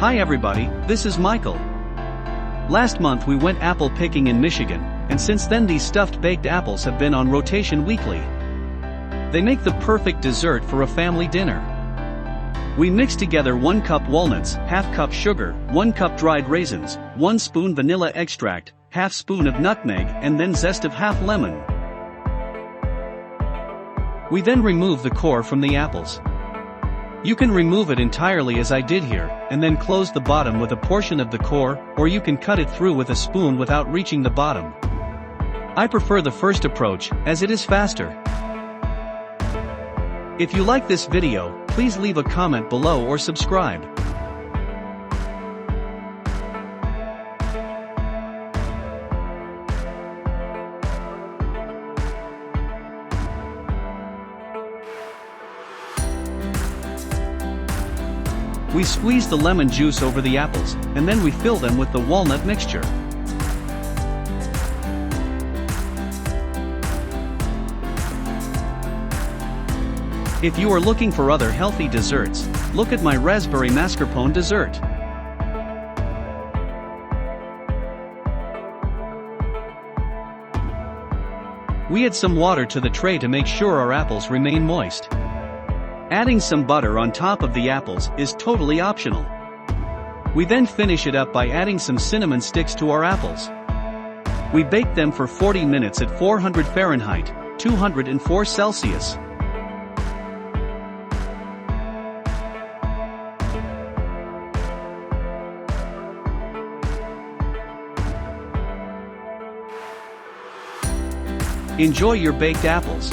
Hi everybody, this is Michael. Last month we went apple picking in Michigan, and since then these stuffed baked apples have been on rotation weekly. They make the perfect dessert for a family dinner. We mix together 1 cup walnuts, half cup sugar, 1 cup dried raisins, 1 spoon vanilla extract, half spoon of nutmeg, and then zest of half lemon. We then remove the core from the apples. You can remove it entirely as I did here, and then close the bottom with a portion of the core, or you can cut it through with a spoon without reaching the bottom. I prefer the first approach, as it is faster. If you like this video, please leave a comment below or subscribe. We squeeze the lemon juice over the apples, and then we fill them with the walnut mixture. If you are looking for other healthy desserts, look at my raspberry mascarpone dessert. We add some water to the tray to make sure our apples remain moist. Adding some butter on top of the apples is totally optional. We then finish it up by adding some cinnamon sticks to our apples. We bake them for 40 minutes at 400 Fahrenheit, 204 Celsius. Enjoy your baked apples.